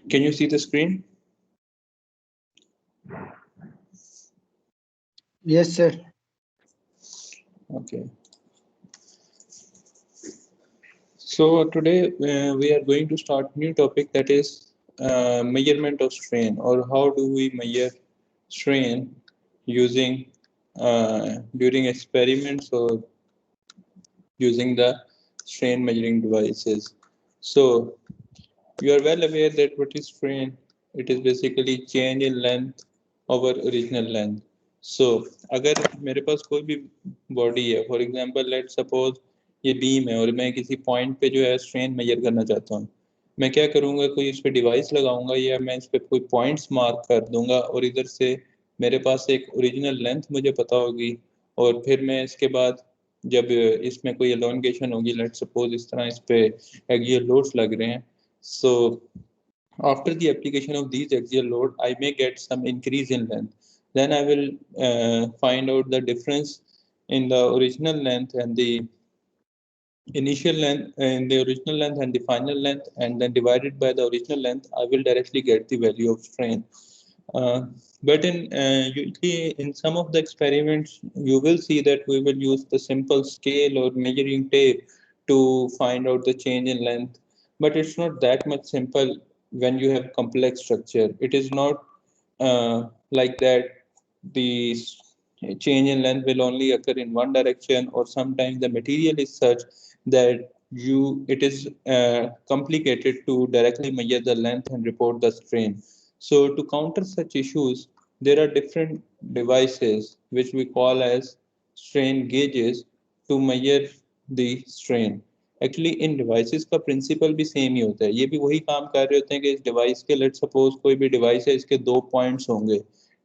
Can you see the screen? Yes, sir. Okay. So today we are going to start new topic, that is measurement of strain, or how do we measure strain using during experiments or using the strain measuring devices. So you are well aware that what is strain? It is basically change in length over original length. So अगर मेरे पास कोई भी body है, for example let suppose ये beam है और मैं किसी पॉइंट पे जो है स्ट्रेन मेजर करना चाहता हूँ, मैं क्या करूँगा, कोई इस पे डिवाइस लगाऊंगा या मैं इस पे कोई पॉइंट्स मार्क कर दूंगा और इधर से मेरे पास एक ओरिजिनल लेंथ मुझे पता होगी, और फिर मैं इसके बाद जब इसमें कोई एलोंगेशन होगी, लेट सपोज इस तरह इस पे एक्सियल लोड्स लग रहे हैं, so after the application of these axial load, I may get some increase in length. Then I will find out the difference in the original length and the initial length and the original length and the final length, and then divided by the original length, I will directly get the value of strain. Uh, but in usually in some of the experiments, you will see that we will use the simple scale or measuring tape to find out the change in length. But it's not that much simple when you have complex structure. It is not like that. The change in length will only occur in one direction, or sometimes the material is such that it is complicated to directly measure the length and report the strain. So to counter such issues, there are different devices which we call as strain gauges to measure the strain. Actually in devices का principal भी same ही होता है, ये भी वही काम कर रहे होते हैं कि इस डिवाइस के लेट सपोज कोई भी डिवाइस है, इसके दो पॉइंट्स होंगे,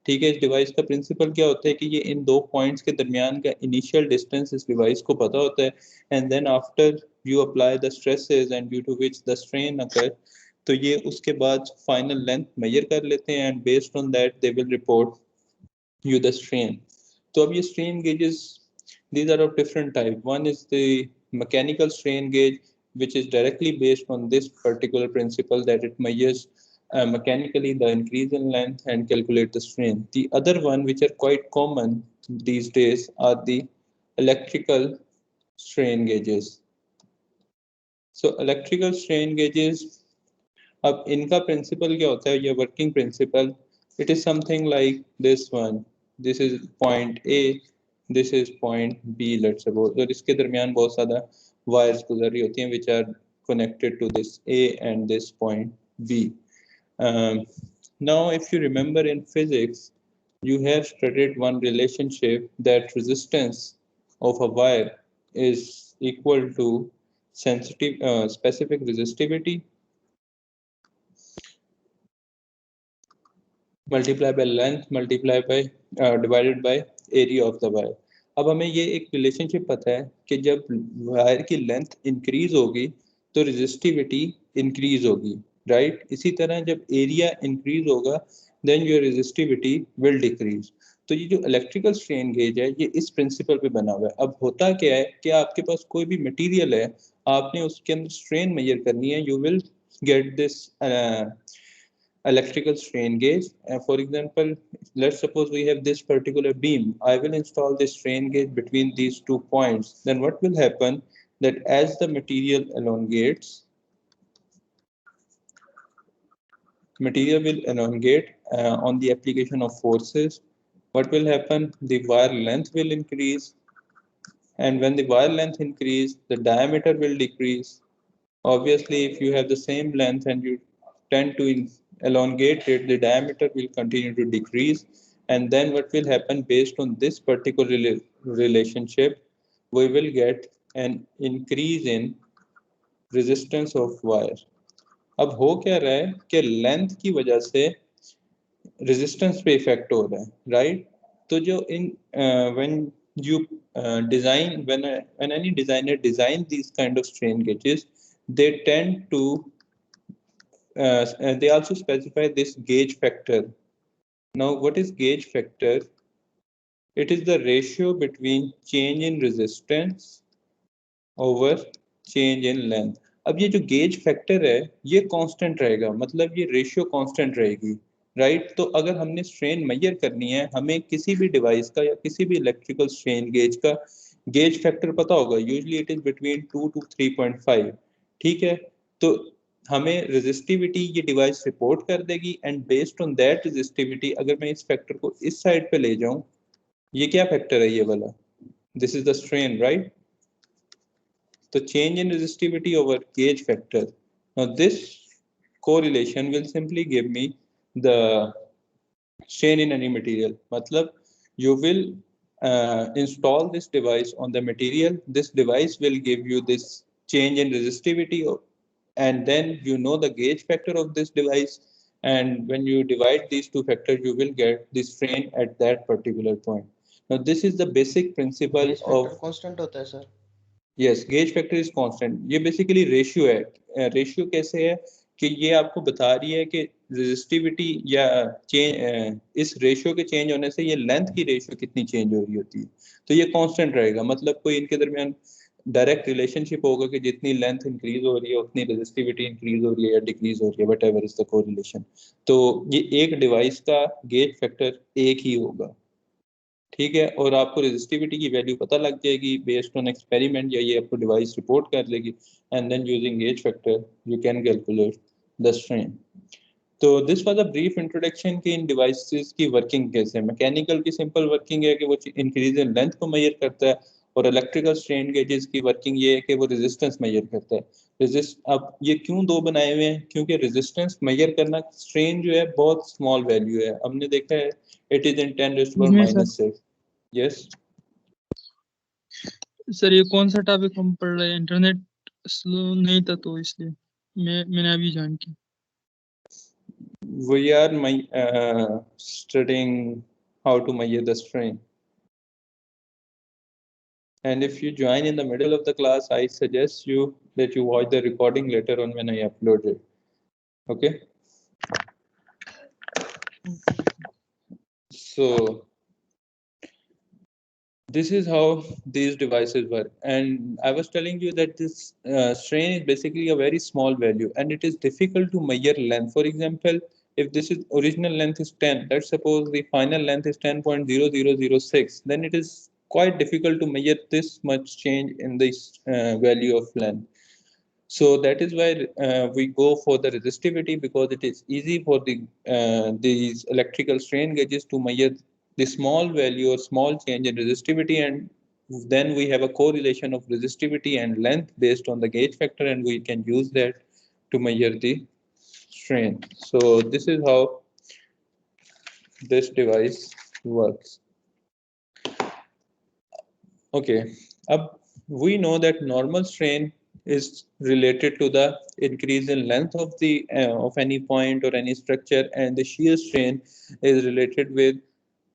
ठीक है। इस डिवाइस का प्रिंसिपल क्या होता है कि ये इन दो पॉइंट्स के दरमियान का इनिशियल डिस्टेंस इस डिवाइस को पता होता है, and then after you apply the stresses and due to which the strain occur, तो ये उसके बाद फाइनल लेंथ मेजर कर लेते हैं, and based on that they will report you the strain. तो अब ये strain gauges, these are of different type. One is the mechanical strain gauge, which is directly based on this particular principle that it measures mechanically the increase in length and calculate the strain. The other one, which are quite common these days, are the electrical strain gauges. So electrical strain gauges, अब इनका principal क्या होता है, ये working principle, it is something like this one, this is point A, this is point B let's suppose, और इसके दरमियान बहुत ज़्यादा वायर्स गुजर रही होती हैं which are connected to this A and this point B. Now, if you remember in physics, you have studied one relationship that resistance of a wire is equal to specific resistivity multiply by length multiply by divided by area of the wire. अब हमें ये एक relationship पता है कि जब wire की length increase होगी तो रेजिस्टिविटी इंक्रीज होगी, राइट। इसी तरह जब एरिया इंक्रीज होगा then your resistivity will decrease. तो ये जो इलेक्ट्रिकल स्ट्रेन गेज है ये इस प्रिंसिपल पे बना हुआ है। अब होता क्या है कि आपके पास कोई भी मटेरियल है, आपने उसके अंदर स्ट्रेन मेजर करनी है, you will get this electrical strain gauge. For example, let's suppose we have this particular beam. I will install this strain gauge between these 2 points. Then what will happen that as the material elongates, material will elongate on the application of forces. What will happen? The wire length will increase, and when the wire length increase, the diameter will decrease. Obviously, if you have the same length and you tend to elongate it, the diameter will continue to decrease. And then what will happen based on this particular relationship, we will get an increase in resistance of wire. अब हो क्या रहा है कि length की वजह से resistance पे इफेक्ट हो रहा है, राइट। तो जो in when you design when any designer design these kind of strain gauges, they tend to they also specify this gauge factor. Now what is gauge factor? It is the ratio between change in resistance over change in length. अब ये जो gauge factor है ये constant रहेगा, मतलब ये ratio constant रहेगी, right. तो अगर हमने स्ट्रेन मेजर करनी है, हमें किसी भी डिवाइस का या किसी भी इलेक्ट्रिकल स्ट्रेन गेज का गेज फैक्टर पता होगा, usually it is between 2 to 3.5, ठीक है। तो हमें रेजिस्टिविटी ये डिवाइस रिपोर्ट कर देगी, and based on that resistivity अगर मैं इस फैक्टर को इस साइड पे ले जाऊं, ये क्या फैक्टर है ये वाला, this is the strain, right. तो change in resistivity over gauge factor. Now this correlation will simply give me the strain in any material. मतलब you will install this device on the material. This device will give you this change in resistivity, and then you know the gauge factor of this device. And when you divide these two factors, you will get the strain at that particular point. Now this is the basic principle of constant होता है sir? Yes, gauge factor is constant. ये basically ratio है। Ratio कैसे है कि ये आपको बता रही है कि रेजिस्टिविटी या चेंज, इस रेशियो के चेंज होने से ये लेंथ की रेशियो कितनी चेंज हो रही होती है, तो ये कांस्टेंट रहेगा। मतलब कोई इनके दरमियान डायरेक्ट रिलेशनशिप होगा कि जितनी लेंथ इंक्रीज हो रही है उतनी रेजिस्टिविटी इंक्रीज हो रही है या डिक्रीज हो रही है, what ever is the correlation. तो ये एक डिवाइस का गेज फैक्टर एक ही होगा, ठीक है। और आपको रेजिस्टिविटी की वैल्यू पता लग जाएगी बेस्ड ऑन एक्सपेरिमेंट, या ये आपको डिवाइस रिपोर्ट कर लेगी, and then using gauge factor you can calculate the strain. तो this was a brief introduction कि इन डिवाइसेस की वर्किंग कैसे है। मैकेनिकल की सिंपल वर्किंग है कि वो इंक्रीज इन लेंथ को मेजर करता है, और इलेक्ट्रिकल स्ट्रेन गेजेस की वर्किंग ये है कि वो रेजिस्टेंस मेजर करता है। रेजिस्ट अब ये क्यों दो बनाए हुए हैं, क्योंकि रेजिस्टेंस मेजर करना, स्ट्रेन जो है बहुत स्मॉल वैल्यू है, हमने देखा है it is in 10⁻⁻⁶। Yes sir ये कौन सा टॉपिक हम पढ़ रहे हैं? इंटरनेट स्लो नहीं था तो इसलिए मैंने अभी ज्वाइन किया। we are studying how to measure the strain, and if you join in the middle of the class, I suggest you that you watch the recording later on when I upload it. Okay, so this is how these devices work, and I was telling you that this strain is basically a very small value, and it is difficult to measure length. For example, if this is original length is 10, let's suppose the final length is 10.0006, then it is quite difficult to measure this much change in this value of length. So that is why we go for the resistivity, because it is easy for these electrical strain gauges to measure the small value or small change in resistivity, and then we have a correlation of resistivity and length based on the gauge factor, and we can use that to measure the strain. So this is how this device works. Okay, we know that normal strain is related to the increase in length of the of any point or any structure, and the shear strain is related with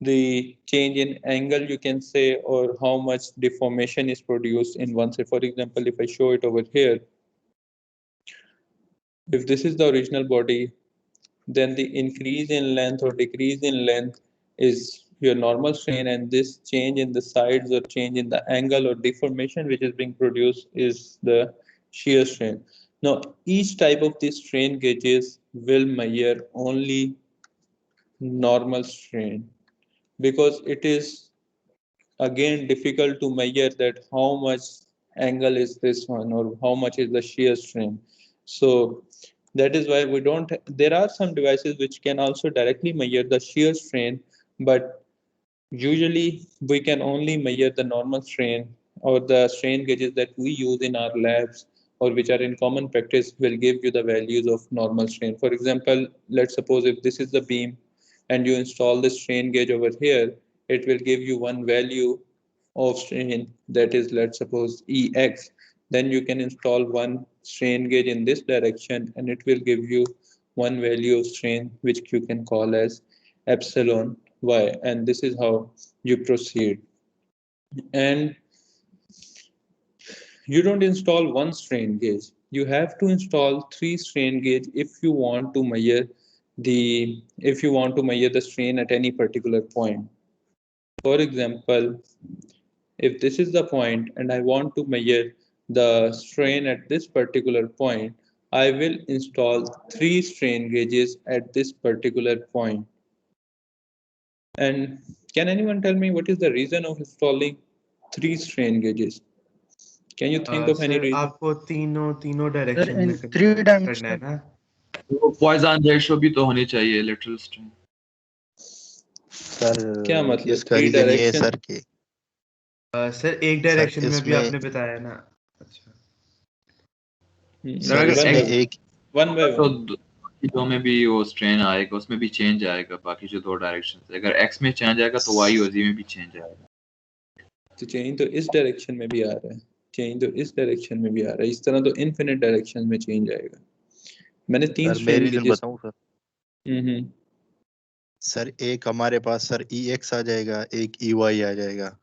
the change in angle, you can say, or how much deformation is produced in one side. For example, if I show it over here, if this is the original body, then the increase in length or decrease in length is your normal strain, and this change in the sides or change in the angle or deformation which is being produced is the shear strain. Now, each type of these strain gauges will measure only normal strain, because it is again difficult to measure that how much angle is this one or how much is the shear strain. So that is why we don't, there are some devices which can also directly measure the shear strain, but usually we can only measure the normal strain, or the strain gauges that we use in our labs or which are in common practice will give you the values of normal strain. For example, let's suppose if this is the beam and you install the strain gauge over here, it will give you one value of strain, that is, let's suppose Ex. Then you can install one strain gauge in this direction and it will give you one value of strain which you can call as epsilon y, and this is how you proceed. And you don't install one strain gauge, you have to install 3 strain gauge if you want to measure the strain at any particular point. For example, if this is the point and I want to measure the strain at this particular point, I will install 3 strain gauges at this particular point. And can anyone tell me what is the reason of installing 3 strain gauges? Can you think of any sir reason? आपको तीनों तीनों Sir, direction in में three करना है dimensional. ना? तो Poisson ratio भी तो होनी चाहिए लेटरल स्ट्रेन। सर क्या मतलब इसका 3 रीजन ये है डायरेक्शन? सर कि सर एक डायरेक्शन में भी इसमें आपने बताया ना। अच्छा सर अगर इसमें एक- एक वन बाय तो वन। बाकी दो में भी वो स्ट्रेन आएगा, उसमें भी चेंज आएगा। बाकी जो दो डायरेक्शन, अगर एक्स में चेंज आएगा तो वाई और जी में भी चेंज आएगा। तो चेंज तो इस डायरेक्शन में भी आ रहा है, चेंज तो इस डायरेक्शन में भी आ रहा है, इस तरह तो इनफिनिट डायरेक्शन में चेंज आएगा। मैंने 3 सर मैं स्ट्रेन रीजन गेजेस। बताऊं सर। सर एक हमारे पास सर ई एक्स आ जाएगा, एक ई वाई आ जाएगा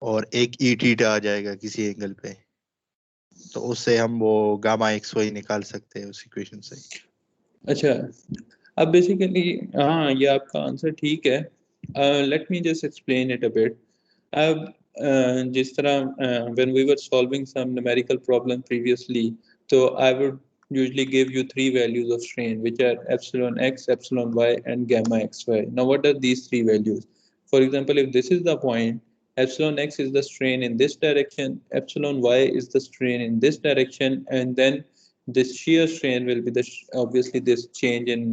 और एक ई थीटा आ जाएगा किसी एंगल पे। तो उससे हम वो गामा एक्स वाई निकाल सकते हैं उस इक्वेशन से। अच्छा, अब बेसिकली हाँ, ये आपका आंसर ठीक है। Let me just explain it a bit. अब जिस तरह when we were solving some numerical problem previously, तो I would usually give you 3 values of strain, which are epsilon x, epsilon y and gamma xy. Now what are these 3 values? For example, if this is the point, epsilon x is the strain in this direction, epsilon y is the strain in this direction, and then this shear strain will be the obviously this change in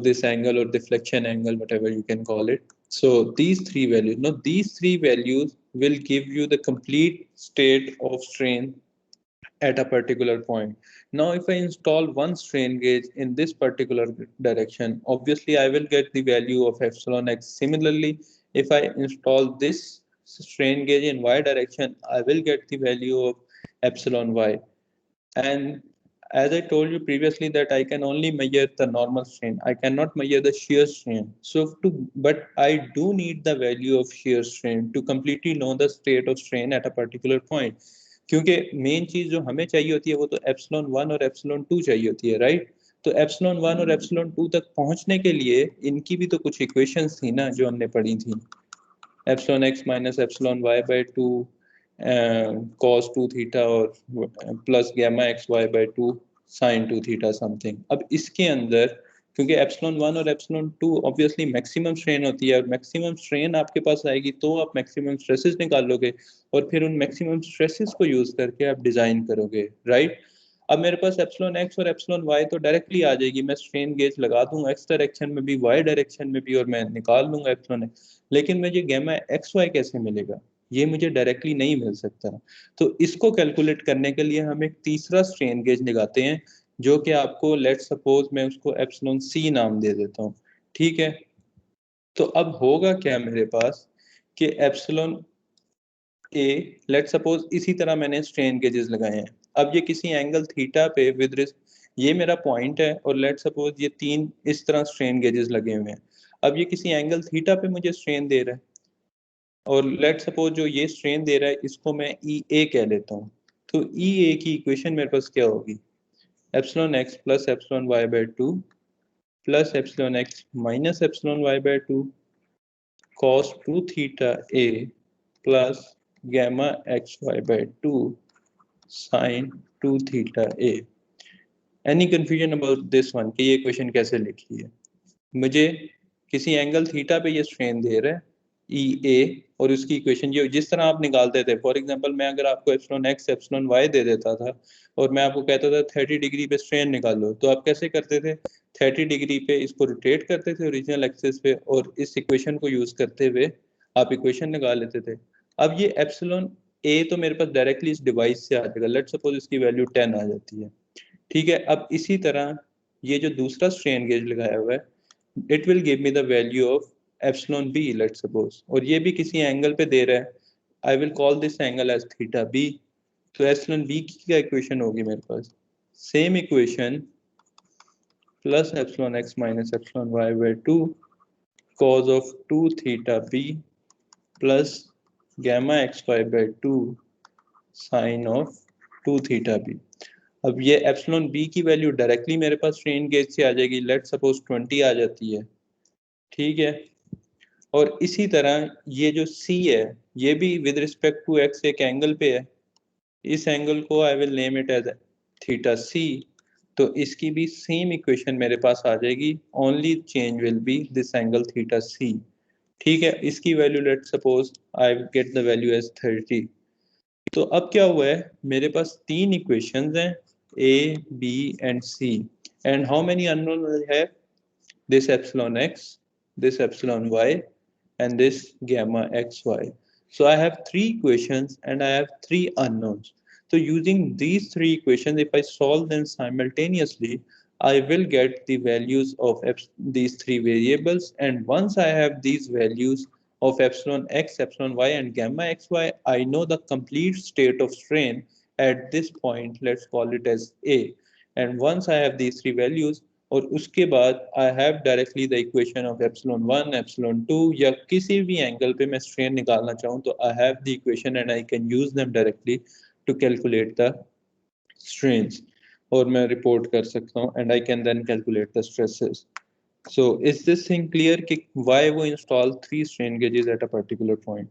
this angle or deflection angle, whatever you can call it. So these 3 values, now these 3 values will give you the complete state of strain at a particular point. Now if I install one strain gauge in this particular direction, obviously I will get the value of epsilon x. Similarly, if I install this strain gauge in y direction, I will get the value of epsilon y. And as I told you previously that I can only measure the normal strain, I cannot measure the shear strain. But I do need the value of shear strain to completely know the state of strain at a particular point. क्योंकि main चीज जो हमें चाहिए होती है वो तो epsilon 1 और एप्सिलॉन 2 चाहिए होती है, राइट? तो एप्सिलॉन 1 और एप्सिलॉन 2 तक पहुंचने के लिए इनकी भी तो कुछ इक्वेशंस थी ना जो हमने पढ़ी थी। Epsilon x minus epsilon y by 2 cos 2 theta और plus gamma xy by 2 sin 2 theta something. अब इसके अंदर क्योंकि एप्सिलॉन 1 और एप्सिलॉन 2 ऑब्वियसली मैक्सिमम स्ट्रेन होती है, और मैक्सिमम स्ट्रेन आपके पास आएगी तो आप मैक्सिमम स्ट्रेसेस निकालोगे और फिर उन मैक्सिमम स्ट्रेसेस को यूज करके आप डिजाइन करोगे, राइट? अब मेरे पास एप्सिलॉन एक्स और एप्सिलॉन वाई तो डायरेक्टली आ जाएगी, मैं स्ट्रेन गेज लगा दूंगा एक्स डायरेक्शन में भी वाई डायरेक्शन में भी और मैं निकाल लूंगा एप्सिलॉन एक्स। लेकिन मुझे गैमा एक्स वाई कैसे मिलेगा? ये मुझे डायरेक्टली नहीं मिल सकता। तो इसको कैलकुलेट करने के लिए हम एक तीसरा स्ट्रेन गेज लगाते हैं, जो कि आपको लेट सपोज मैं उसको एप्सिलॉन सी नाम दे देता हूँ, ठीक है? तो अब होगा क्या मेरे पास कि एप्सिलॉन ए, लेट सपोज इसी तरह मैंने स्ट्रेन गेजेस लगाए हैं। अब ये किसी एंगल थीटा पे ये मेरा पॉइंट है और लेट सपोज ये 3 इस तरह स्ट्रेन गेजेस लगे हुए हैं। अब ये किसी एंगल थीटा पे मुझे स्ट्रेन दे रहा है और लेट सपोज जो ये स्ट्रेन दे रहा है इसको मैं ई ए कह लेता हूँ। तो ई ए की इक्वेशन मेरे पास क्या होगी? Epsilon x plus epsilon Y by 2 plus epsilon x minus epsilon Y by 2 cos 2 theta A plus gamma xy by 2 sin 2 theta a. Any confusion about this one कि ये इक्वेशन कैसे लिखी है? मुझे किसी एंगल थीटा पे ये strain दे रहा है ई ए, और उसकी इक्वेशन ये जिस तरह आप निकालते थे, फॉर एग्जांपल मैं अगर आपको epsilon x epsilon why they देता था और मैं आपको कहता था 30 डिग्री पे स्ट्रेन निकालो, तो आप कैसे करते थे? 30 डिग्री पे इसको रोटेट करते थे ओरिजिनल एक्सिस पे और इस इक्वेशन को यूज करते हुए आप इक्वेशन निकाल लेते थे। अब ये एप्सिलॉन ए तो मेरे पास डायरेक्टली इस डिवाइस से आ जाएगा, लेट सपोज इसकी वैल्यू 10 आ जाती है, ठीक है? अब इसी तरह ये जो दूसरा स्ट्रेन गेज लगाया हुआ है, it will give me the value of epsilon B let suppose, और ये भी किसी एंगल पे दे रहा है। I will call this angle as theta B. तो एप्सिलॉन बी की क्या इक्वेशन होगी मेरे पास? Same equation plus epsilon x minus epsilon Y by 2 cos of 2 theta b plus gamma xy by 2 sin of 2 theta b। अब ये epsilon B की value directly मेरे पास स्ट्रेन गेज से आ जाएगी, लेट सपोज 20 आ जाती है, ठीक है? और इसी तरह ये जो सी है ये भी विद रिस्पेक्ट टू एक्स एक एंगल पे है, इस एंगल को I will name it as theta C, तो इसकी भी सेम इक्वेशन मेरे पास आ जाएगी, only change will be this angle theta C. ठीक है, इसकी value let suppose I get the value as 30। तो अब क्या हुआ है, मेरे पास तीन इक्वेशंस हैं, A B and C, and how many unknown है, this epsilon x, this epsilon y, and this gamma xy. So I have three equations and I have three unknowns. So using these three equations, if I solve them simultaneously, I will get the values of these three variables. And once I have these values of epsilon x, epsilon y, and gamma xy, I know the complete state of strain at this point. Let's call it as A. And once I have these three values, और उसके बाद I have directly the equation of epsilon 1, epsilon 2, या किसी भी angle पे मैं strain निकालना चाहूँ तो I have the equation and I can use them directly to calculate the strains, और मैं रिपोर्ट कर सकता हूँ and I can then calculate the stresses. So is this thing clear कि why we install 3 strain gauges at a particular point?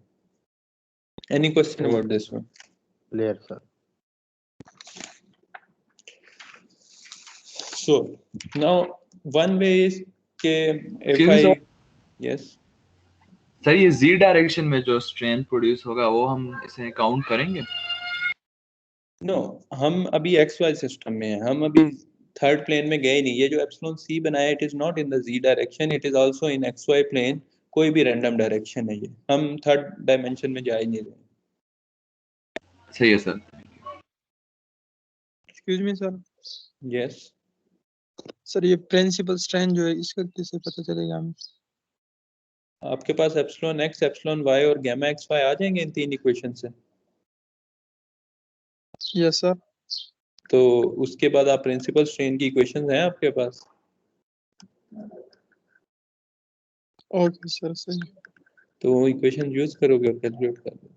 Any question about this one? Clear, sir. So now one way is कि if Excuse me, I sir. yes sir ये z direction में जो strain produce होगा वो हम इसे count करेंगे? no, हम अभी XY सिस्टम में हैं, हम अभी थर्ड प्लेन में गए नहीं। ये जो एप्सिलॉन सी बनाया, it is not in the z direction, it is also in XY plane, कोई भी रैंडम डायरेक्शन है, ये हम थर्ड डायमेंशन में जा ही नहीं रहे। सही है sir. Excuse me sir. Yes sir ये प्रिंसिपल स्ट्रेन जो है इसका कैसे पता चलेगा हमें? आपके पास एप्सिलॉन x, एप्सिलॉन y और गामा xy आ जाएंगे इन तीन इक्वेशन से। Yes sir. तो उसके बाद आप प्रिंसिपल स्ट्रेन की इक्वेशंस हैं आपके पास? ओके सर, सही। तो वो इक्वेशन यूज करोगे और कैलकुलेट करोगे।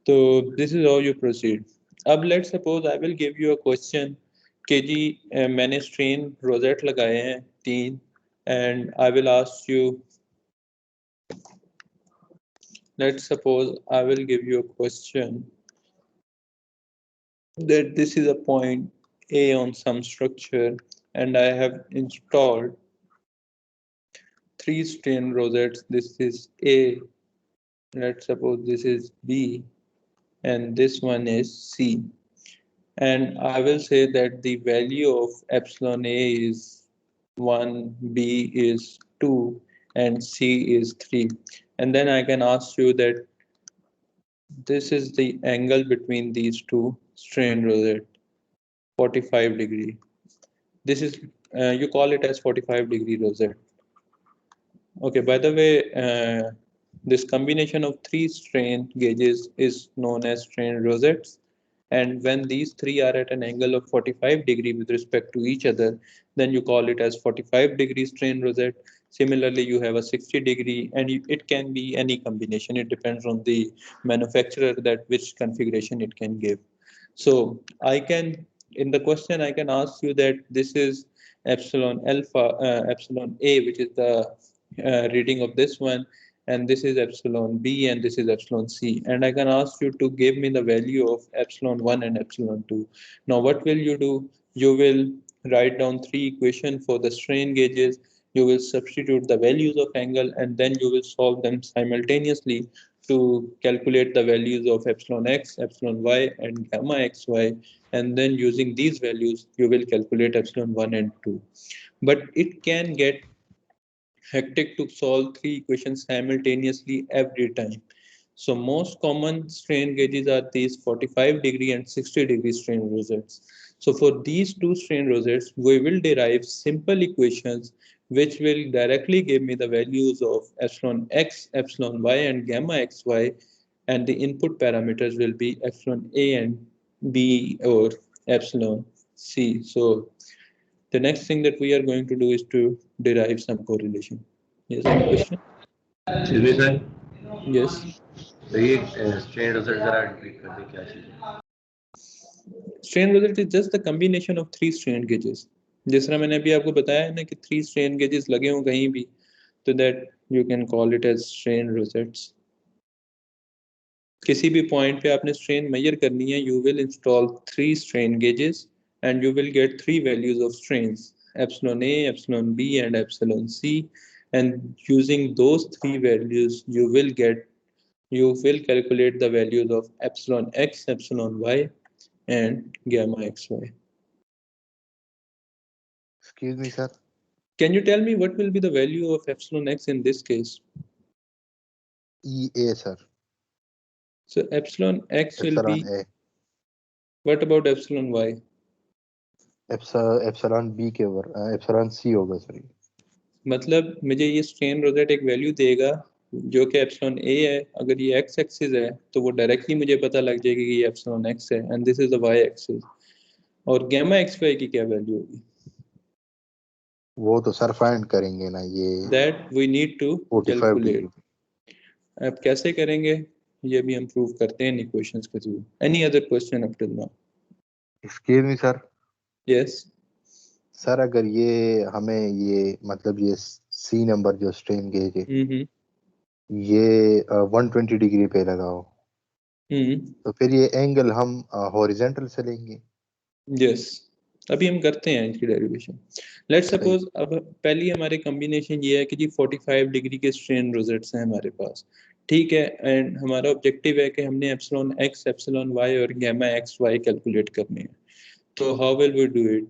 तो this is how you proceed. अब let suppose I will give you a question कि जी मैंने स्ट्रेन रोजेट लगाए हैं 3 and I will ask you, let's suppose I will give you a question that this is a point A on some structure and I have installed 3 strain rosettes. This is A, let's suppose this is B, and this one is C. And I will say that the value of epsilon A is 1, B is 2, and C is 3. And then I can ask you that this is the angle between these two strain rosette, 45 degree. This is, you call it as 45 degree rosette. Okay, by the way, this combination of 3 strain gauges is known as strain rosettes. And when these three are at an angle of 45 degree with respect to each other, then you call it as 45 degree strain rosette. Similarly, you have a 60 degree, and it can be any combination. It depends on the manufacturer that which configuration it can give. So I can, in the question, I can ask you that this is epsilon alpha, epsilon A, which is the reading of this one, and this is epsilon B, and this is epsilon C, and I can ask you to give me the value of epsilon 1 and epsilon 2. Now what will you do? You will write down 3 equations for the strain gauges, you will substitute the values of angle, and then you will solve them simultaneously to calculate the values of epsilon x, epsilon y, and gamma xy, and then using these values you will calculate epsilon 1 and 2. But it can get hectic to solve 3 equations simultaneously every time. So most common strain gauges are these 45 degree and 60 degree strain rosettes. So for these two strain rosettes, we will derive simple equations which will directly give me the values of epsilon x, epsilon y, and gamma xy, and the input parameters will be epsilon a and b or epsilon c. So the next thing that we are going to do is to derive some correlation. Yes, any question? Excuse me, sir. Yes. तो ये strain result जरा repeat कर दे क्या चीज़ है? Strain result is just the combination of 3 strain gauges. जिस तरह मैंने अभी आपको बताया है ना कि 3 strain gauges लगे हों कहीं भी, तो that you can call it as strain rosettes. किसी भी पॉइंट पे आपने स्ट्रेन मेजर करनी है, you will install 3 strain gauges and you will get 3 values of strains, epsilon A, epsilon B and epsilon C, and using those 3 values you will calculate the values of epsilon X, epsilon Y and gamma XY. Excuse me, sir. Can you tell me what will be the value of epsilon X in this case? EA, sir. So epsilon X will Epsilon be, A. what about epsilon Y? Epsilon B के ऊपर epsilon C होगा sir. मतलब मुझे ये strain rosette एक value देगा जो कि एप्सिलॉन ए है. अगर ये एक्स एक्सिस है तो वो डायरेक्टली मुझे पता लग जाएगा कि ये एप्सिलॉन एक्स है and this is the y axis. और गामा एक्स वाई की क्या वैल्यू होगी? वो तो सर फाइंड करेंगे ना ये. That we need to 45 calculate. Degree. अब कैसे करेंगे ये भी हम प्रूव करते हैं इन इक्वेशंस के through. Any other question up till now? Excuse me sir. Yes sir अगर ये हमें ये मतलब ये सी नंबर जो स्ट्रेन गेज है ये 120 डिग्री पे लगा हो तो फिर ये एंगल हम हॉरिजॉन्टल से लेंगे. यस अभी हम करते हैं इसकी डेरिवेशन. लेट्स सपोज अब पहली हमारे कॉम्बिनेशन ये है कि जी 45 डिग्री के स्ट्रेन रोसेट्स हैं हमारे पास. ठीक है. एंड हमारा ऑब्जेक्टिव है कि हमने एप्सिलॉन एक्स, एप्सिलॉन वाई और गामा एक्स वाई कैलकुलेट करने हैं. तो how will we do it?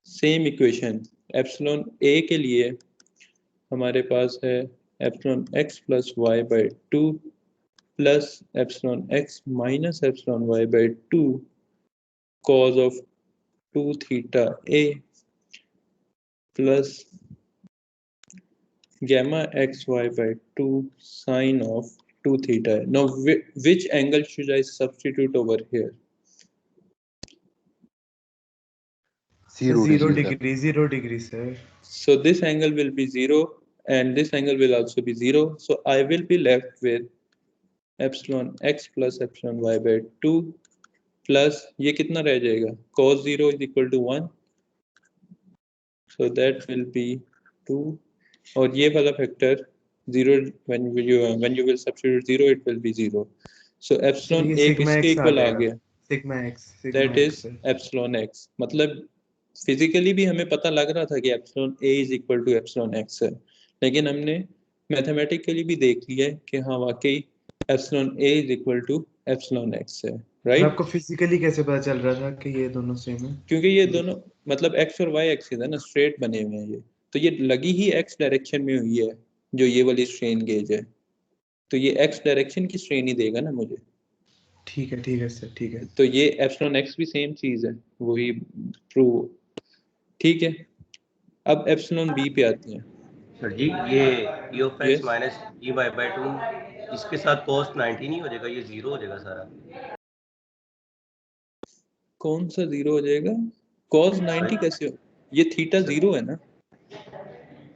Same equation. Epsilon A के लिए हमारे पास है epsilon x plus Y by 2 plus epsilon x minus epsilon Y by 2 cos of 2 theta a plus gamma xy by 2 sine of 2 theta. Now which angle should I substitute over here? 0 degree, 0 degree, sir. So this angle will be 0 and this angle will also be 0. So I will be left with epsilon x plus epsilon y by 2 plus ये कितना रह जाएगा? Cos 0 is equal to 1. So that will be 2. और ये वाला factor 0 when you will substitute 0 it will be 0. So epsilon ये a sigma किसके x आ equal आ जाएगा. गया? Sigma x. That is epsilon x. मतलब फिजिकली भी हमें पता लग रहा था कि epsilon a is equal to epsilon x है, लेकिन हमने मैथमेटिकली भी देख लिया है कि हाँ वाकई epsilon a is equal to epsilon x है. राइट? आपको फिजिकली कैसे पता चल रहा था कि ये दोनों सेम है? क्योंकि ये दोनों मतलब x और y एक्सिस है ना, स्ट्रेट बने हुए हैं ये. तो ये लगी ही x डायरेक्शन में हुई है जो ये वाली स्ट्रेन गेज है, तो ये x डायरेक्शन की स्ट्रेन ही देगा ना मुझे. ठीक है सर, ठीक है. तो ये एप्सिलॉन x भी सेम चीज है, वही प्रूव. ठीक है. अब एप्सिलॉन b पे आते हैं. सर जी ये e of x Yes. Minus e y by 2 इसके साथ cos 90 नहीं हो जाएगा, ये 0 हो जाएगा सारा. कौन सा 0 हो जाएगा? cos 90 कैसे हो? ये थीटा 0 है ना.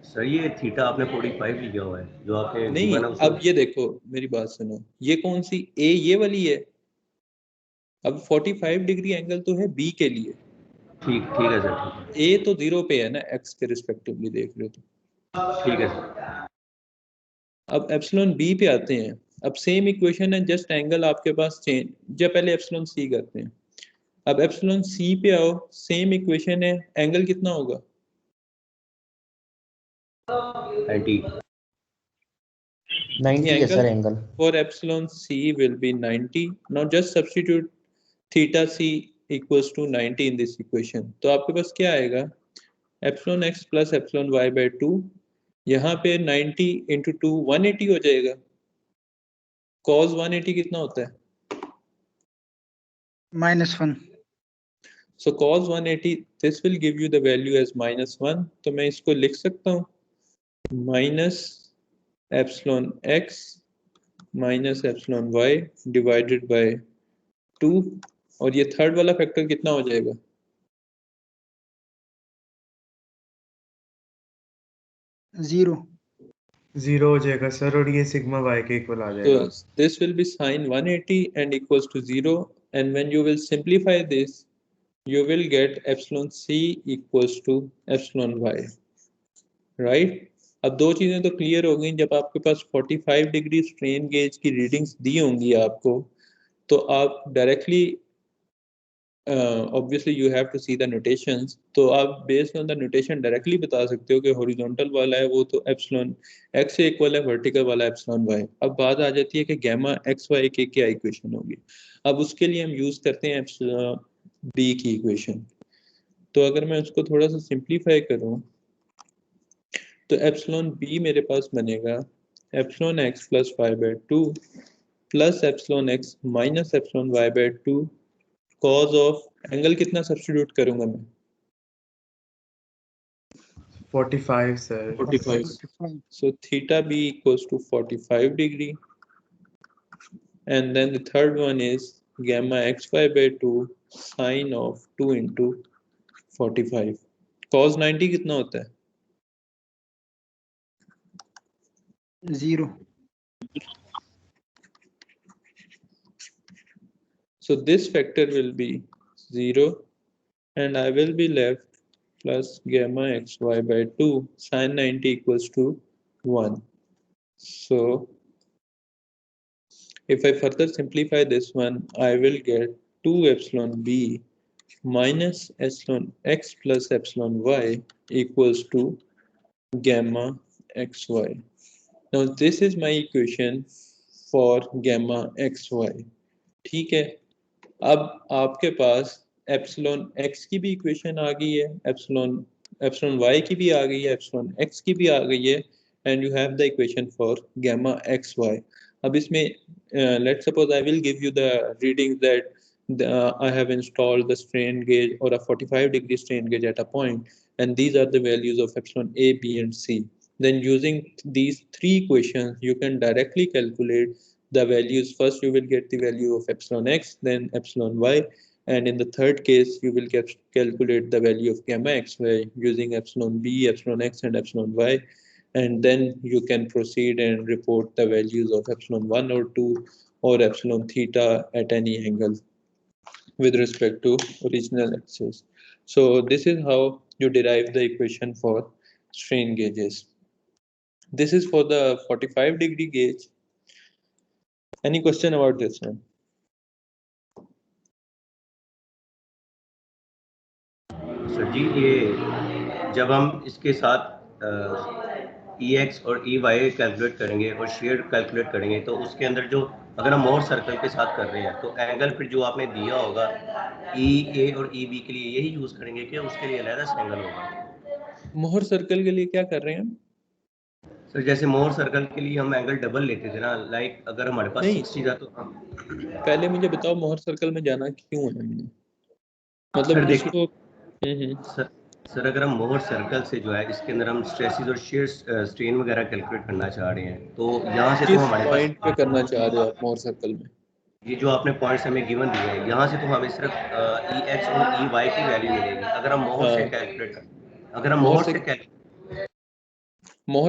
सर ये थीटा आपने 45 लिया हुआ है जो आपने नहीं गिवन है उसमें. अब ये देखो मेरी बात सुनो, ये कौन सी a ये वाली है. अब 45 डिग्री एंगल तो है b के लिए. ठीक है सर, ठीक है. a तो 0 पे है ना, x के रिस्पेक्टिवली देख रहे हो तो. ठीक है सर. अब एप्सिलॉन b पे आते हैं. अब सेम इक्वेशन है, जस्ट एंगल आपके पास चेंज. जब पहले एप्सिलॉन c करते हैं. अब एप्सिलॉन c पे आओ, सेम इक्वेशन है, एंगल कितना होगा? 90 है sir angle. For epsilon c will be 90. Now just substitute theta c equals to 90 in this equation. तो आपके पास क्या आएगा? epsilon x plus epsilon y by 2. यहाँ पे 90 into 2 180 हो जाएगा. cos 180 कितना होता है? -1. So cos 180 this will give you the value as -1. तो मैं इसको लिख सकता हूँ minus epsilon x minus epsilon y divided by 2. और ये थर्ड वाला फैक्टर कितना हो जाएगा? 0 हो जाएगा सर, और ये सिग्मा y के इक्वल आ जाएगा. So this will be sin 180 and equals to 0, and when you will simplify this you will get epsilon c equals to epsilon y. Right? अब दो चीजें तो क्लियर हो गई, जब आपके पास 45 डिग्री स्ट्रेन गेज की रीडिंग्स दी होंगी आपको, तो आप directly obviously you have to see the notations, तो आप based on the notation directly बता सकते हो कि हॉरिजॉन्टल वाला है वो तो एप्सिलॉन x से इक्वल है, वर्टिकल वाला एप्सिलॉन y। अब बात आ जाती है कि गामा एक्स वाई की क्या इक्वेशन होगी। अब उसके लिए हम यूज करते हैं एप्सिलॉन b की इक्वेशन। तो अगर मैं उसको थोड़ा सा सिंप्लीफाई करूं तो एप्सिलॉन b मेरे पास बनेगा epsilon x plus y by 2 plus epsilon x minus epsilon y by 2 cause of angle कितना सब्स्टिट्यूट करूंगा मैं 45 sir 45 so theta b equals to 45 degree and then the third one is gamma xy by 2 sine of 2 into 45 cos 90 कितना होता है 0 so this factor will be 0 and I will be left plus gamma xy by 2 sine 90 equals to 1 so if I further simplify this one I will get 2 epsilon b minus epsilon x plus epsilon y equals to gamma xy. Now this is my equation for gamma xy. ठीक है, अब आपके पास epsilon x की भी equation आ गई है, epsilon y की भी आ गई है, एप्सिलॉन x की भी आ गई है, and you have the equation for gamma xy. अब इसमें let's suppose I will give you the readings that I have installed the strain gauge or a 45 degree strain gauge at a point, and these are the values of epsilon a, b and c. Then using these three equations you can directly calculate the values. First you will get the value of epsilon x, then epsilon y, and in the third case you will calculate the value of gamma xy using epsilon b, epsilon x and epsilon y, and then you can proceed and report the values of epsilon 1 or 2 or epsilon theta at any angle with respect to original axis. So this is how you derive the equation for strain gauges. This is for the 45 degree gauge. Any question about this one? Sir ji ये जब हम इसके साथ EX और EY calculate करेंगे और share calculate करेंगे तो उसके अंदर जो अगर हम मोर सर्कल के साथ कर रहे हैं तो एंगल फिर जो आपने दिया होगा EA और EB के लिए यही यूज करेंगे कि उसके लिए अलग से एंगल होगा। मोहर सर्कल के लिए क्या कर रहे हैं हम? सर जैसे मोर सर्कल के लिए हम एंगल डबल लेते थे ना, लाइक अगर हमारे पास नहीं। 60 था तो हम पहले मुझे बताओ मोहर सर्कल में जाना क्यों है हमने, सर मतलब देखिए उसको सर अगर हम मोहर सर्कल से जो है इसके अंदर हम स्ट्रेसेस और शेयर स्ट्रेन वगैरह कैलकुलेट करना चाह रहे हैं तो यहाँ से तो किस हमारे पॉइंट पे पास करना चाह रहे हो आप मोहर सर्कल में? ये जो आपने पॉइंट्स हमें गिवन दिए हैं यहाँ से तो हमें सिर्फ EX और EY की वैल्यू मिलेगी अगर हम मोहर से हाँ। कैलकुलेट करें। अगर हम मोहर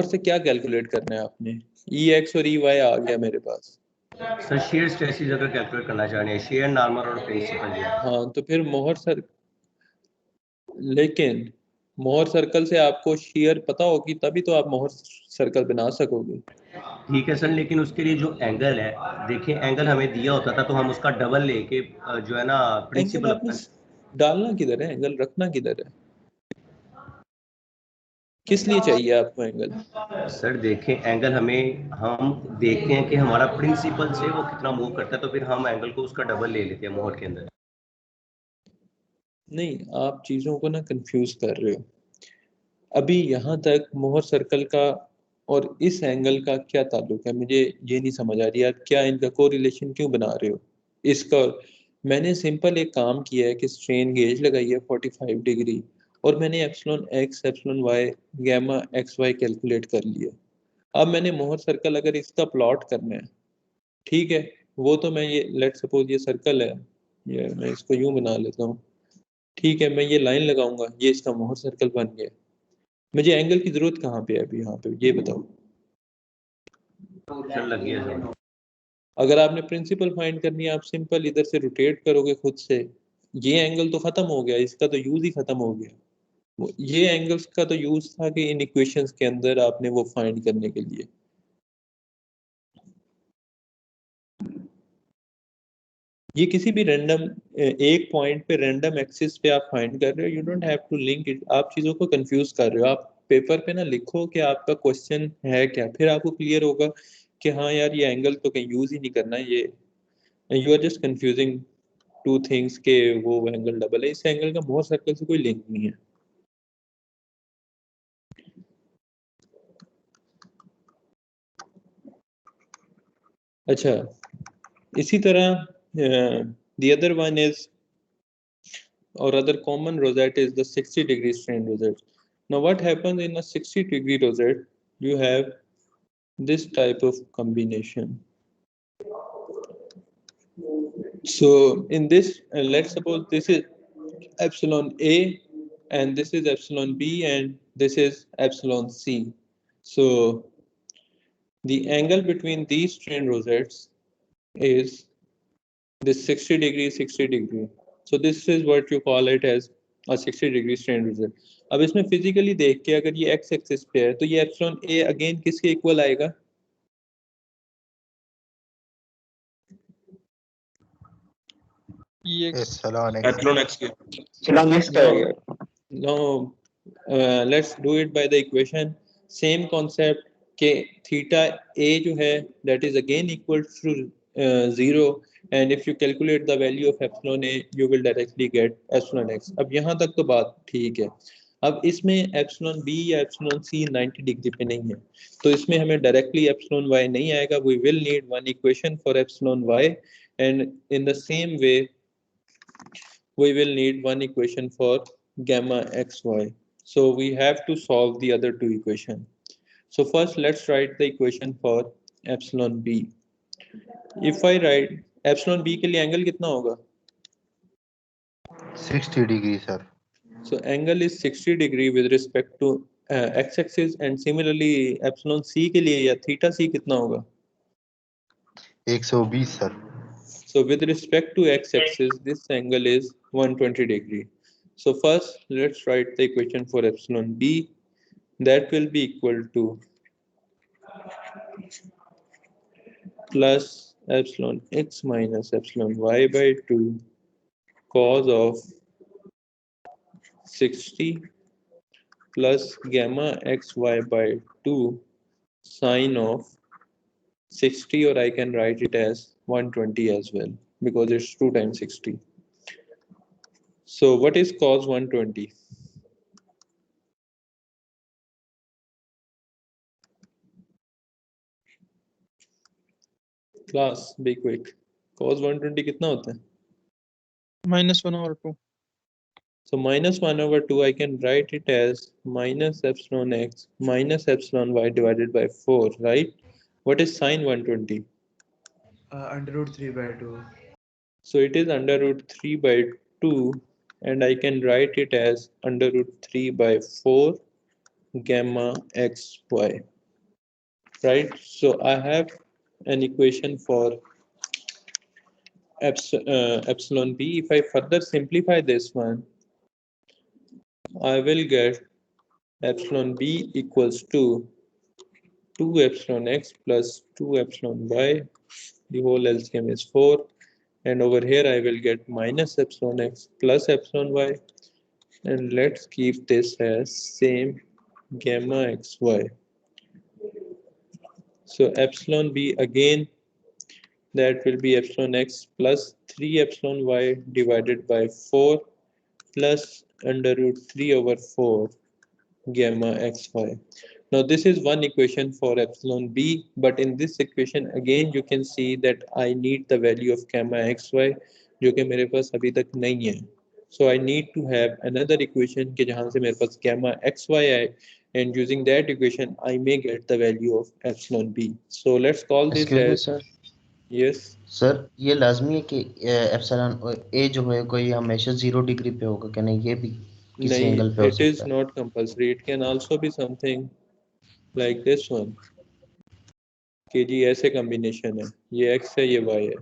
से क्या कैलकुलेट करना है आपने? EX और EY आ गया मेरे पास। सर शेयर स्ट्रेसेस अगर कैलकुलेट करना चाह रहे हैं, शेयर नॉर्मल और प्रिंसिपल जो है। हाँ तो फिर लेकिन मोहर सर्कल से आपको शेयर पता होगी तभी तो आप मोहर सर्कल बना सकोगे। ठीक है सर, लेकिन उसके लिए जो एंगल है, देखिए एंगल हमें दिया होता था तो हम उसका डबल लेके जो है ना एंगल प्रिंसिपल आपने डालना किधर है, एंगल रखना किधर है, किस लिए चाहिए आपको एंगल? सर देखें एंगल हम देखते हैं कि हमारा प्रिंसिपल से वो कितना मूव करता है तो फिर हम एंगल को उसका डबल ले लेते हैं मोहर के अंदर। नहीं, आप चीजों को ना कंफ्यूज कर रहे हो। अभी यहाँ तक मोहर सर्कल का और इस एंगल का क्या ताल्लुक है, मुझे ये नहीं समझ आ रही। आप क्या इनका कोरिलेशन क्यों बना रहे हो इसका? मैंने सिंपल एक काम किया है कि स्ट्रेन गेज लगाई है 45 डिग्री और मैंने epsilon x epsilon y gamma x Y calculate कर लिया। अब मैंने मोहर सर्कल अगर इसका प्लॉट करना है, ठीक है, वो तो मैं ये लेट सपोज ये सर्कल है, ये मैं इसको यूं बना लेता हूँ, ठीक है, मैं ये लाइन लगाऊंगा, ये इसका मोहर सर्कल बन गया। मुझे एंगल की जरूरत कहाँ पे है अभी यहाँ पे, ये बताओ। चल लग गया सर। अगर आपने प्रिंसिपल फाइंड करनी है आप सिंपल इधर से रोटेट करोगे खुद से, ये एंगल तो खत्म हो गया, इसका तो यूज ही खत्म हो गया। ये एंगल्स का तो यूज था कि इन इक्वेशंस के अंदर आपने वो फाइंड करने के लिए। ये किसी भी रैंडम एक पॉइंट पे रैंडम एक्सिस पे आप फाइंड कर रहे हो, you don't have to link it. आप चीज़ों को कंफ्यूज कर रहे हो। आप पेपर पे ना लिखो कि आपका क्वेश्चन है क्या, फिर आपको क्लियर होगा कि हाँ यार ये एंगल तो कहीं यूज ही नहीं करना है, ये you are just confusing two things के वो एंगल डबल है। इस एंगल का मोर सर्कल से कोई लिंक नहीं है। अच्छा, इसी तरह the other one is, or other common rosette is the 60-degree strain rosette. Now what happens in a 60-degree rosette? You have this type of combination. So in this, let's suppose this is epsilon A and this is epsilon B and this is epsilon C. So the angle between these strain rosettes is this 60 degree 60 degree. So this is what you call it as a 60-degree strain rosette. अब इसमें physically देख के अगर ये x axis पे है तो ये एप्सिलॉन a अगेन किसके इक्वल आएगा? एप्सिलॉन एक्स के। एप्सिलॉन एक्स का आएगा। No, let's do it by the equation. Same concept के theta a जो है that is again equal to 0 and if you calculate the value of epsilon a you will directly get epsilon x. अब यहाँ तक तो बात ठीक है। अब इसमें epsilon b या epsilon c 90 डिग्री पे नहीं है तो इसमें हमें डायरेक्टली epsilon y नहीं आएगा। We will need one equation for epsilon y and in the same way we will need one equation for gamma xy. So we have to solve the other two equations. So first let's write the equation for epsilon b. If I write epsilon b के लिए angle कितना होगा? 60 degree sir. So angle is 60 degree with respect to x-axis and similarly epsilon c के लिए या theta c कितना होगा? 120 sir. So with respect to x-axis this angle is 120 degree. So first let's write the equation for epsilon b. That will be equal to plus epsilon x minus epsilon y by 2 cos of 60 plus gamma xy by 2 sine of 60, or I can write it as 120 as well because it's 2 times 60. So what is cos 120? Class, be quick. Cos 120 कितना होता है? -1/2. So -1/2 I can write it as minus epsilon x minus epsilon y divided by 4, right? What is sine 120? Under root 3 by 2. So it is under root 3 by 2 and I can write it as under root 3 by 4 gamma xy, right? So I have an equation for epsilon b. If I further simplify this one, I will get epsilon b equals to 2 epsilon x plus 2 epsilon y. The whole LCM is 4. And over here I will get minus epsilon x plus epsilon y. And let's keep this as same gamma xy. So epsilon b again, that will be epsilon x plus 3 epsilon y divided by 4 plus under root 3 over 4 gamma xy. Now this is one equation for epsilon b, but in this equation again you can see that I need the value of gamma xy जो कि मेरे पास अभी तक नहीं है. So I need to have another equation कि जहाँ से मेरे पास gamma xy आए, and using that equation I may get the value of epsilon b. So let's call this Excuse me, as sir. yes. Sir ये लाजमी है कि epsilon ए जो है कोई हमेशा 0 डिग्री पे होगा क्या? नहीं, ये भी किसी नहीं, एंगल पे हो it is सकता है। not compulsory. It can also be something like this one कि जी ऐसे कॉम्बिनेशन है, ये x है ये y है,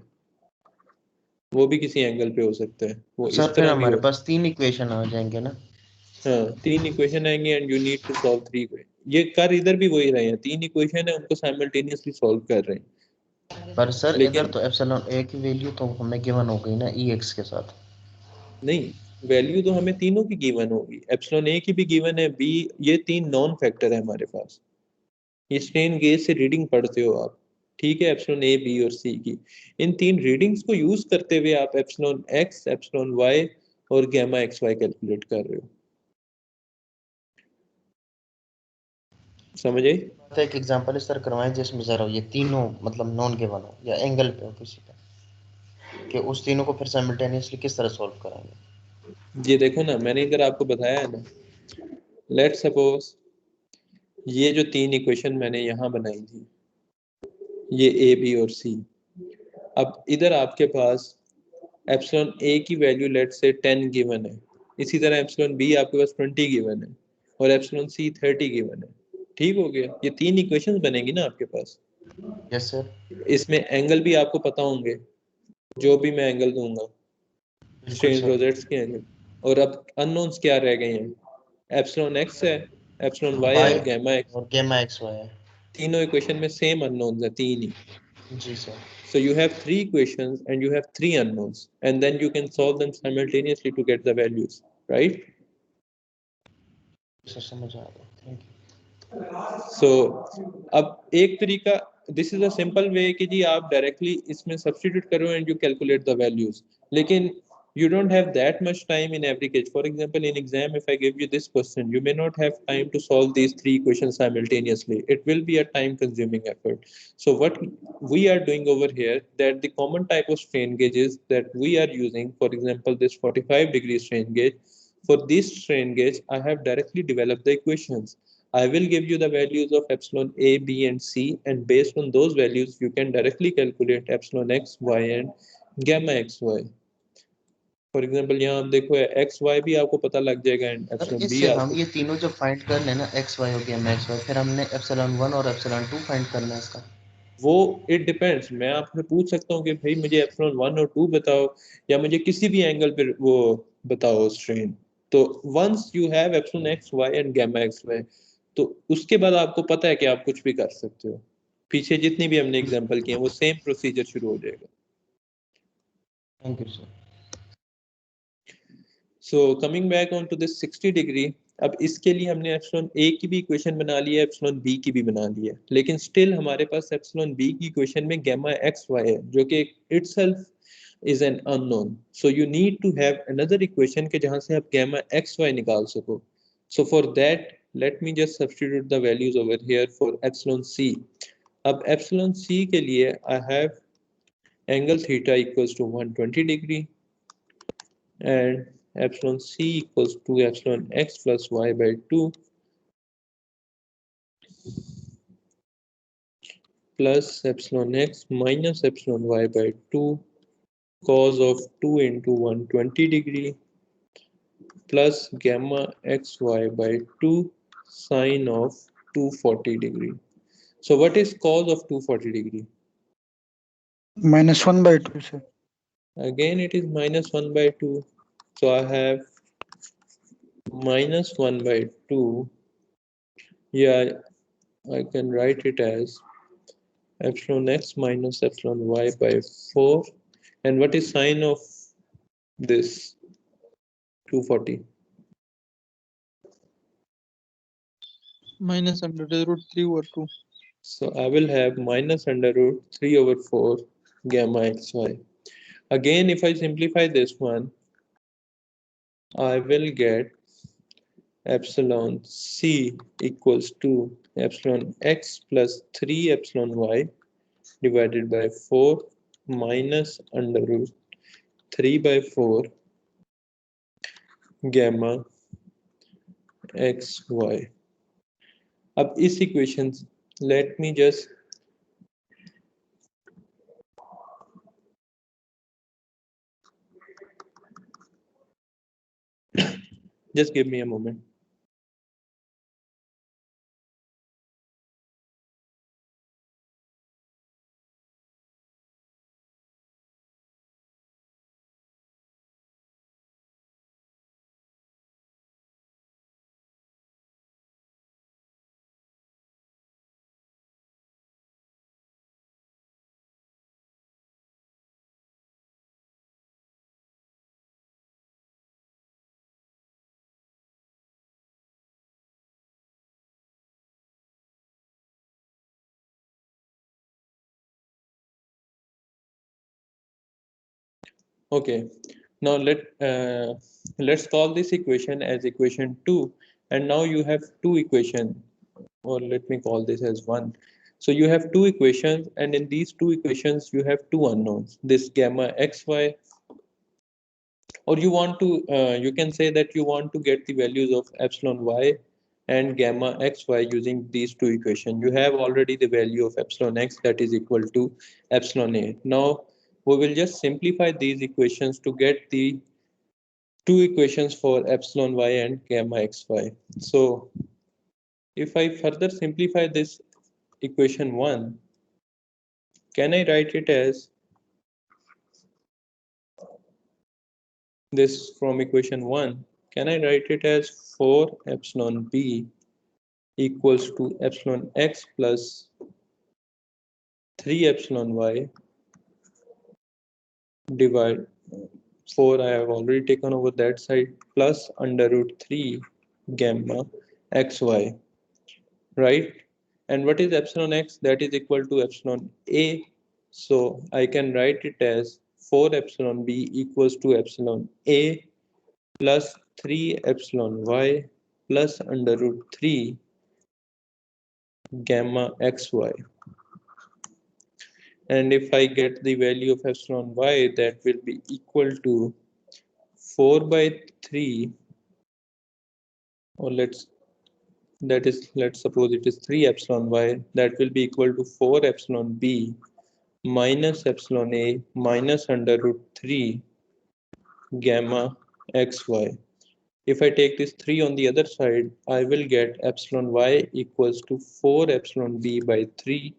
वो भी किसी एंगल पे हो सकता है, वो सर इस फिर तरह भी हमारे हो. पास 3 इक्वेशन आ जाएंगे ना। हाँ 3 इक्वेशन आएंगे and you need to solve 3 equation. ये कर इधर भी वही रहे हैं, 3 इक्वेशन है उनको साइमल्टेनियसली सॉल्व कर रहे हैं। पर सर इधर लेकिन तो एप्सिलॉन ए की वैल्यू तो हमें गिवन हो गई ना ई एक्स के साथ। नहीं, वैल्यू तो हमें तीनों की गिवन होगी, एप्सिलॉन ए की भी गिवन है, बी, ये 3 नॉन फैक्टर है हमारे पास। ये स्ट्रेन गेज से रीडिंग पढ़ते हो आप, ठीक है, एप्सिलॉन ए, बी और सी की। इन 3 रीडिंग्स को यूज करते हुए आप एप्सिलॉन एक्स, एप्सिलॉन वाई और गामा एक्स वाई कैलकुलेट कर रहे हो। समझ आई? तो एक एग्जांपल इस तरह करवाएं जिसमें जरा ये तीनों मतलब नॉन गिवन हो या एंगल पे हो किसी पे, कि उस तीनों को फिर साइमल्टेनियसली किस तरह सॉल्व कराएंगे। ये देखो ना, मैंने इधर आपको बताया है ना, लेट सपोज ये जो 3 इक्वेशन मैंने यहाँ बनाई थी, ये ए, बी और सी। अब इधर आपके पास एप्सिलॉन ए की वैल्यू लेट से 10 गिवन है, इसी तरह एप्सिलॉन बी आपके पास 20 गिवन है और एप्सिलॉन सी 30 गिवन है। ठीक हो गया, ये 3 इक्वेशंस बनेंगी ना आपके पास। Yes sir. इसमें एंगल भी आपको पता होंगे, जो भी मैं एंगल दूंगा, बिल्कुल स्ट्रेन सर। रोजेट्स के एंगल। और अब अननोन्स क्या रह गए हैं, एप्सिलॉन एक्स है, एप्सिलॉन वाई है वाई और गामा एक्स। और गामा एक्स वाई है। तीनों इक्वेशन में सेम अननोन्स है, 3 ही। जी sir. So you have 3 equations and you have 3 unknowns, and then you can solve them simultaneously to get the values, right? Sir समझ आ गया, thank you. So अब एक तरीका, this is a simple way कि जी आप directly इसमें substitute करो and you calculate the values, लेकिन you don't have that much time in every case. For example, in exam, if I give you this question, you may not have time to solve these 3 equations simultaneously. It will be a time consuming effort. So what we are doing over here, that the common type of strain gauges that we are using, for example, this 45-degree strain gauge, for this strain gauge, I have directly developed the equations. I will give you the values of epsilon A, B, and C, and based on those values, you can directly calculate epsilon X, Y, and gamma XY. For example यहाँ आप देखो x Y भी आपको पता लग जाएगा and sir epsilon B इससे हम आपको। ये तीनों जब फाइंड कर लेना एक्स वाई और गामा एक्स वाई, फिर हमने एप्सिलॉन 1 और एप्सिलॉन 2 फाइंड करना है इसका। वो इट डिपेंड्स, मैं आपसे पूछ सकता हूँ कि भाई मुझे एप्सिलॉन 1 और 2 बताओ, या मुझे किसी भी एंगल पर वो बताओ स्ट्रेन। तो once you have epsilon x y and gamma x y, तो उसके बाद आपको पता है कि आप कुछ भी कर सकते हो। पीछे जितनी भी हमने एग्जांपल किए हैं वो सेम प्रोसीजर शुरू हो जाएगा। Thank you sir. So coming back on to this 60 degree, अब इसके लिए हमने एप्सिलॉन ए की भी इक्वेशन बना ली है, एप्सिलॉन बी की भी बना ली है, लेकिन स्टिल हमारे पास एप्सिलॉन बी की इक्वेशन में गामा एक्स वाई है जो कि itself is an unknown. So you need to have another equation के जहां से आप गामा एक्स वाई निकाल सको। So for that let me just substitute the values over here for epsilon C. अब एप्सिलॉन सी के लिए I have angle theta equals to 120 degree and epsilon c equals to epsilon x plus y by 2 plus epsilon x minus epsilon y by 2 cos of 2 into 120 degree plus gamma xy by 2 sine of 240 degree. So what is cos of 240 degree? -1/2 sir. Again it is -1 by 2. So I have -1 by 2. Yeah, I can write it as epsilon x minus epsilon y by 4. And what is sine of this 240? minus under the root 3 over 2. So I will have minus under root 3 over 4 gamma xy. Again, if I simplify this one, I will get epsilon c equals to epsilon x plus 3 epsilon y divided by 4 minus under root 3 by 4 gamma xy. अब इस equation, let me just give me a moment. Okay, now let's call this equation as equation 2, and now you have two equations, or let me call this as 1. So you have two equations, and in these two equations you have two unknowns, this gamma xy, or you want to you can say that you want to get the values of epsilon y and gamma xy using these two equations. You have already the value of epsilon x, that is equal to epsilon a. Now we will just simplify these equations to get the two equations for epsilon y and gamma xy. So if I further simplify this equation 1, can I write it as this from equation 1? Can I write it as 4 epsilon b equals to epsilon x plus 3 epsilon y divide 4 I have already taken over that side plus under root 3 gamma xy, right? And what is epsilon x? That is equal to epsilon a. So I can write it as 4 epsilon b equals to epsilon a plus 3 epsilon y plus under root 3 gamma xy. And if I get the value of epsilon y, that will be equal to 4 by 3, or let's suppose it is 3 epsilon y, that will be equal to 4 epsilon b minus epsilon a minus under root 3 gamma xy. If I take this 3 on the other side, I will get epsilon y equals to 4 epsilon b by 3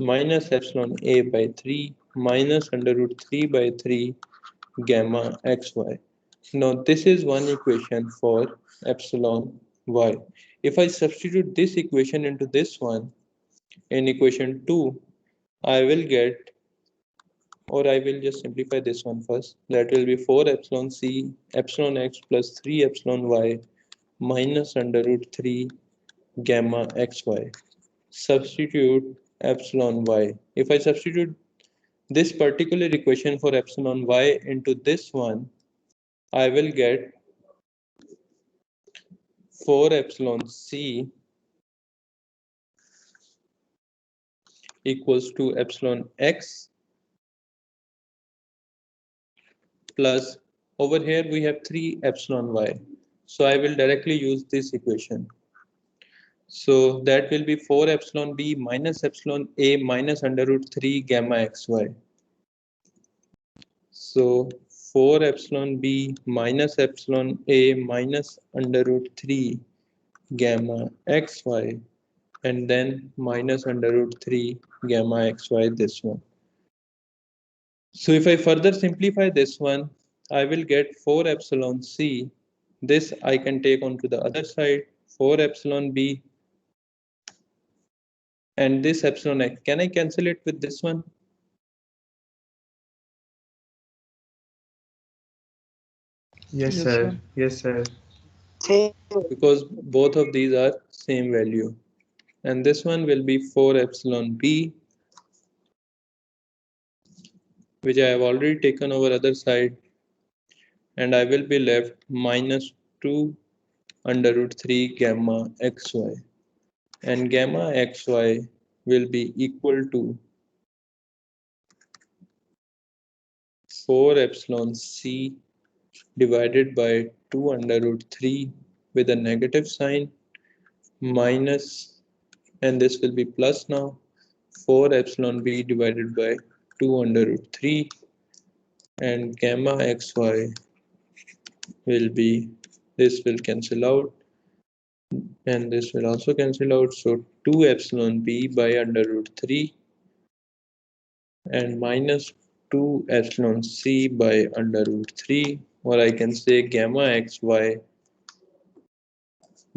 minus epsilon a by 3 minus under root 3 by 3 gamma xy. Now this is one equation for epsilon y. If I substitute this equation into this one in equation 2, I will get, or I will just simplify this one first. That will be 4 epsilon c epsilon x plus 3 epsilon y minus under root 3 gamma xy. Substitute epsilon y. If I substitute this particular equation for epsilon y into this one, I will get 4 epsilon c equals to epsilon x plus, over here we have 3 epsilon y. So I will directly use this equation. So that will be 4 epsilon b minus epsilon a minus under root 3 gamma xy. So 4 epsilon b minus epsilon a minus under root 3 gamma xy, and then minus under root 3 gamma xy, this one. So if I further simplify this one, I will get 4 epsilon c. This I can take onto the other side, 4 epsilon b, and this epsilon x. Can I cancel it with this one? Yes, Yes, sir. sir. Yes, sir. Because both of these are same value. And this one will be 4 epsilon b, which I have already taken over other side, and I will be left minus 2 under root 3 gamma xy. And gamma xy will be equal to 4 epsilon c divided by 2 under root 3 with a negative sign minus, and this will be plus now, 4 epsilon b divided by 2 under root 3, and gamma xy will be, this will cancel out and this will also cancel out. So 2 epsilon b by under root 3 and minus 2 epsilon c by under root 3, or I can say gamma xy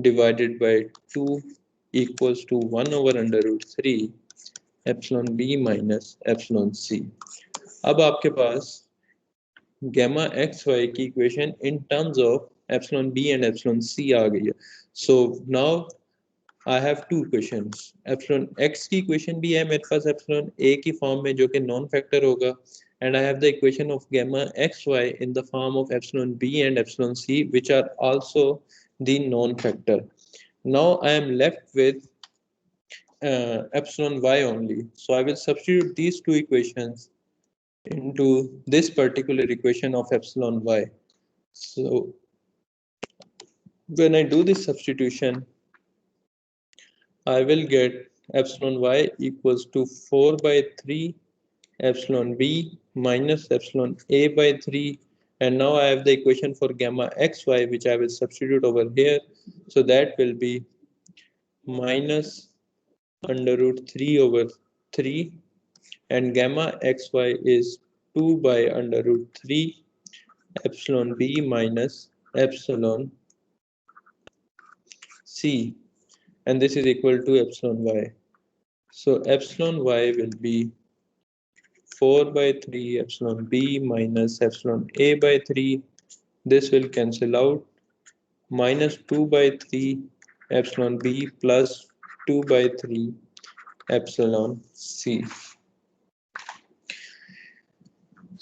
divided by 2 equals to 1 over under root 3 epsilon b minus epsilon c. अब आपके पास gamma xy की equation in terms of epsilon b and epsilon c आ गई है. So now I have two equations. epsilon x की equation भी है मेरे पास epsilon a की फॉर्म में जो कि नॉन फैक्टर होगा, and I have the equation of gamma xy in the form of epsilon b and epsilon c, which are also the known factor. Now I am left with epsilon y only. So I will substitute these two equations into this particular equation of epsilon y. So when I do this substitution, I will get epsilon y equals to 4 by 3 epsilon b minus epsilon a by 3, and now I have the equation for gamma xy, which I will substitute over here. So that will be minus under root 3 over 3, and gamma xy is 2 by under root 3 epsilon b minus epsilon c, and this is equal to epsilon y. So epsilon y will be 4 by 3 epsilon b minus epsilon a by 3. This will cancel out. Minus 2 by 3 epsilon b plus 2 by 3 epsilon c.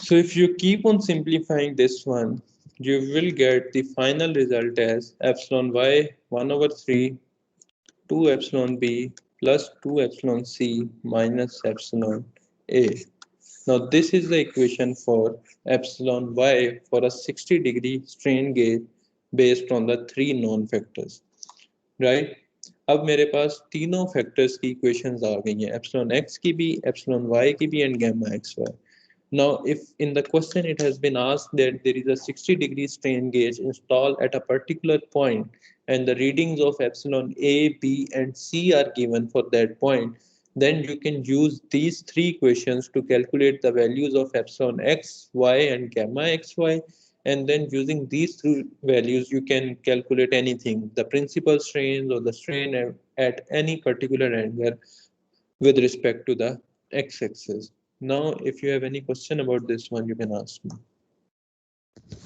So if you keep on simplifying this one, you will get the final result as epsilon y 1 over 3 2 epsilon b plus 2 epsilon c minus epsilon a. Now this is the equation for epsilon y for a 60-degree strain gauge based on the three known factors, right? अब मेरे पास तीनों factors की equations आ गई हैं, epsilon x की भी, epsilon y की भी, and gamma xy. Now, if in the question it has been asked that there is a 60-degree strain gauge installed at a particular point and the readings of epsilon A, B, and C are given for that point, then you can use these three equations to calculate the values of epsilon x, y, and gamma xy. And then using these three values, you can calculate anything, the principal strains or the strain at any particular angle with respect to the x-axis. Now, if you have any question about this one, you can ask me.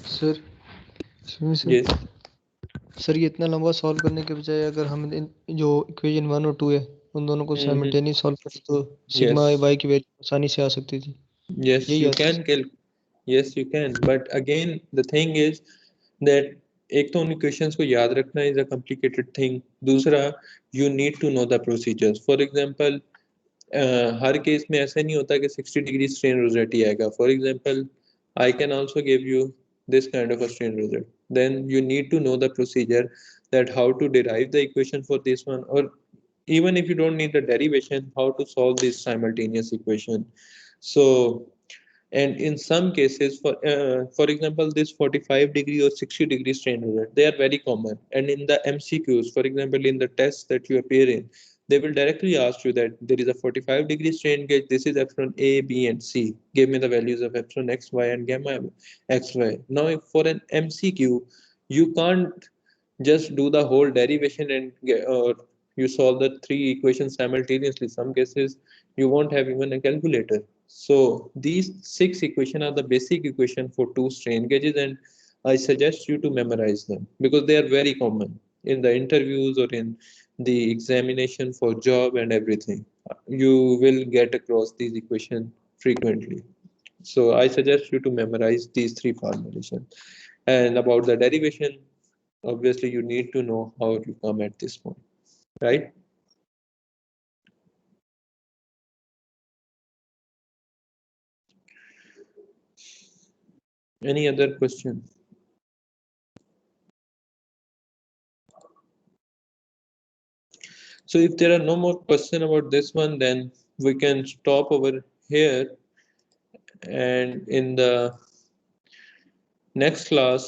Sir sir Yes. Sir ये इतना लंबा solve करने के बजाय अगर हम जो equation 1 और 2 है उन दोनों को साइमल्टेनियस सॉल्व करें तो सिग्मा y की वैल्यू आसानी से आ सकती थी. Yes, you can yes, you can. But again, the thing is that एक तो उन equations को याद रखना is a complicated thing. दूसरा, you need to know the procedures. For example, her case में ऐसा नहीं होता कि 60-degree strain rosette आएगा. For example, I can also give you this kind of a strain rosette. Then you need to know the procedure, that how to derive the equation for this one, or even if you don't need the derivation, how to solve this simultaneous equation. So, and in some cases, for example, this 45-degree or 60-degree strain rosette, they are very common. And in the MCQs, for example, in the tests that you appear in, they will directly ask you that there is a 45-degree strain gauge, this is epsilon A, B, and C. Give me the values of epsilon x, y, and gamma xy. Now, if for an MCQ, you can't just do the whole derivation and or you solve the three equations simultaneously. Some cases, you won't have even a calculator. So these 6 equations are the basic equation for 2 strain gauges, and I suggest you to memorize them because they are very common in the interviews or in the examination for job and everything. You will get across these equations frequently. So I suggest you to memorize these 3 formulations. And about the derivation, obviously you need to know how to come at this point, right? Any other question? So if there are no more questions about this one, then we can stop over here, and in the next class